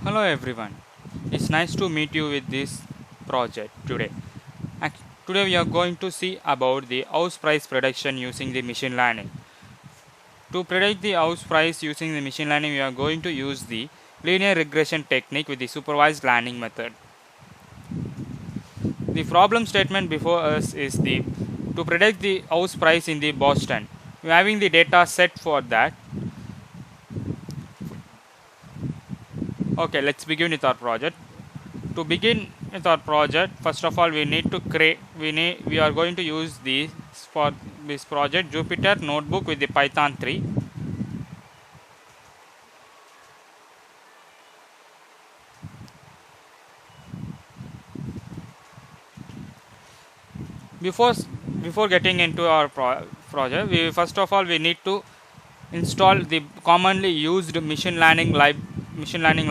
Hello everyone. It's nice to meet you with this project today. Today we are going to see about the house price prediction using the machine learning. To predict the house price using the machine learning, we are going to use the linear regression technique with the supervised learning method. The problem statement before us is the to predict the house price in the Boston. We are having the data set for that. Okay, let's begin with our project. To begin with our project, first of all we need to create we are going to use this for this project Jupyter notebook with the Python 3. before before getting into our project, we first of all we need to install the commonly used machine learning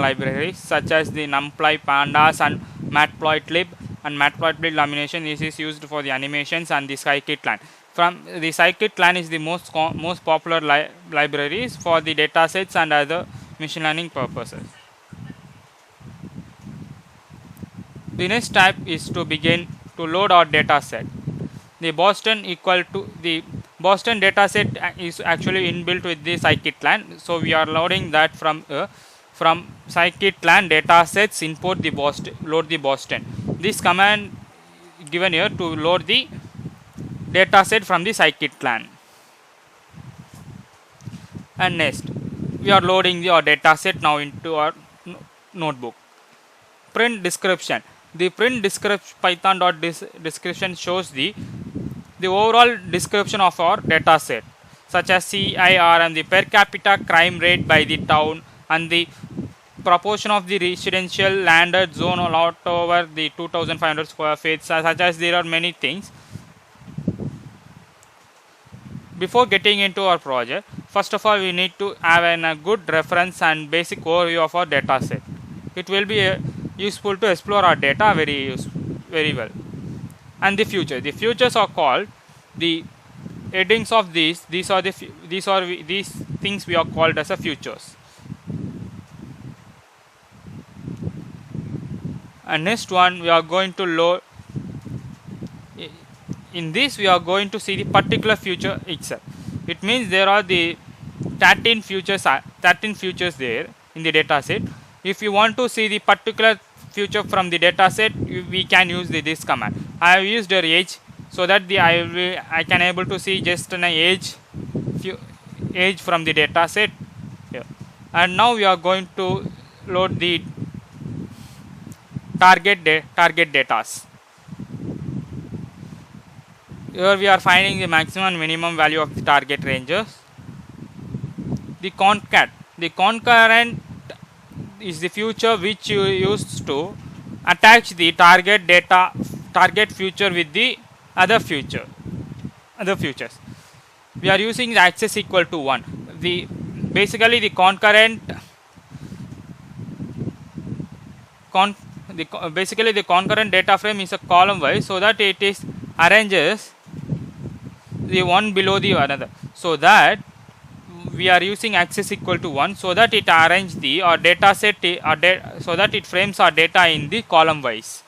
libraries such as the NumPy, Pandas and Matplotlib. And Matplotlib lamination is used for the animations, and the scikit-learn. From the scikit-learn is the most popular libraries for the datasets and other machine learning purposes. The next step is to begin to load our dataset. The Boston dataset is actually inbuilt with the scikit-learn, so we are loading that from scikit-learn datasets. Import the Boston, load the Boston. This command given here to load the dataset from the scikit-learn. And next, we are loading our dataset now into our notebook. Print description. The print description Python.description shows the overall description of our data set, such as CIR and the per capita crime rate by the town and the proportion of the residential landed zone lot over the 2500 square feet, such as there are many things. Before getting into our project, first of all we need to have a good reference and basic overview of our data set. It will be useful to explore our data very well. And the futures are called the headings of these things we are called as a futures. And next one, we are going to load. In this we are going to see the particular future itself. It means there are the 13 futures there in the data set. If you want to see the particular future from the data set, we can use this command. I have used a age so that I can able to see just an age from the data set here. And now we are going to load the target data. Here we are finding the maximum and minimum value of the target ranges. The concurrent is the future which you use to attach the target future with the other futures. We are using the access equal to 1. Basically the concurrent data frame is a column wise, so that it is arranges the one below the another, so that we are using access equal to 1, so that it arrange the data set so that it frames our data in the column wise.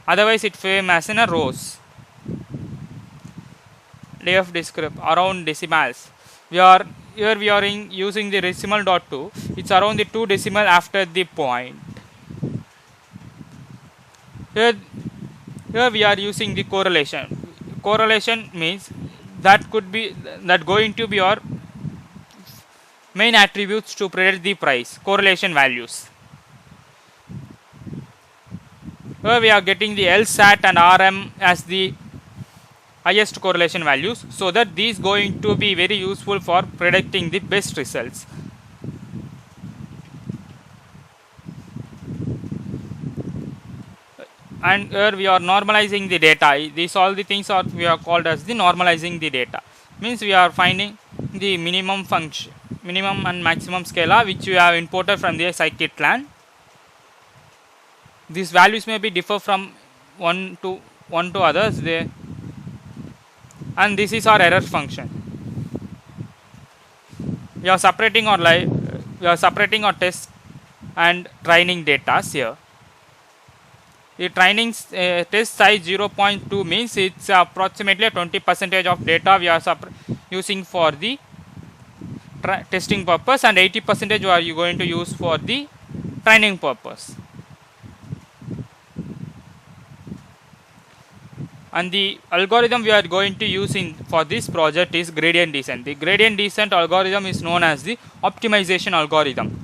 Otherwise it frame as in a rows. Def descript around decimals. We are using the decimal dot 2. It's around the 2 decimal after the point. Here we are using the correlation. Correlation means that going to be our main attributes to predict the price, correlation values. Here we are getting the LSAT and RM as the highest correlation values, so that these going to be very useful for predicting the best results. And here we are normalizing the data. These all the things we are called as the normalizing the data. Means we are finding the minimum and maximum scalar which we have imported from the scikit-learn. These values may be differ from one to others there. And this is our error function. We are separating our test and training data here. The training test size 0.2 means it's approximately 20% of data we are using for the testing purpose, and 80% are you going to use for the training purpose. And the algorithm we are going to use for this project is gradient descent. The gradient descent algorithm is known as the optimization algorithm,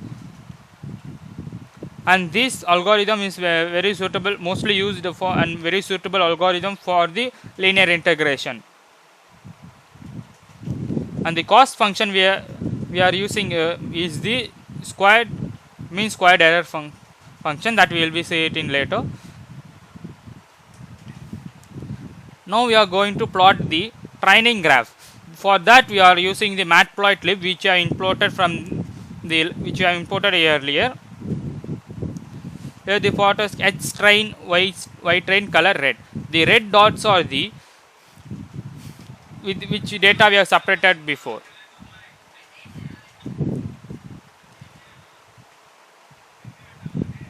and this algorithm is very suitable, mostly used for, and very suitable algorithm for the linear integration. And the cost function we are using is the mean squared error function that we will be see it in later. Now we are going to plot the training graph. For that we are using the matplotlib, which I imported earlier. Here the photo is X train, Y train, color red. The red dots are the with which data we have separated before.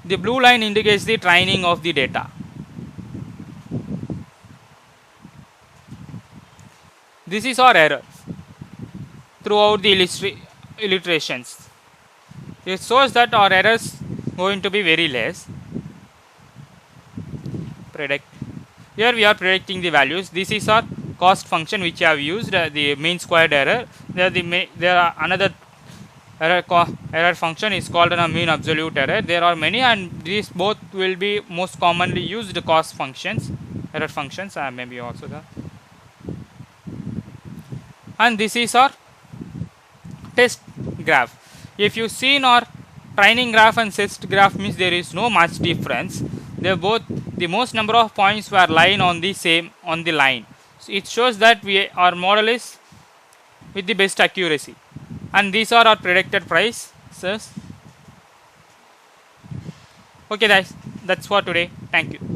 The blue line indicates the training of the data. This is our error throughout the illustrations. It shows that our errors going to be very less. Predict. Here we are predicting the values. This is our cost function which I have used, the mean squared error. There are another error function is called a mean absolute error. There are many, and these both will be most commonly used cost functions, error functions, maybe also the. And this is our test graph. If you see in our training graph and test graph, means there is no much difference. They are both, the most number of points were lying on the line. So it shows that our model is with the best accuracy. And these are our predicted prices. Okay guys, that's for today. Thank you.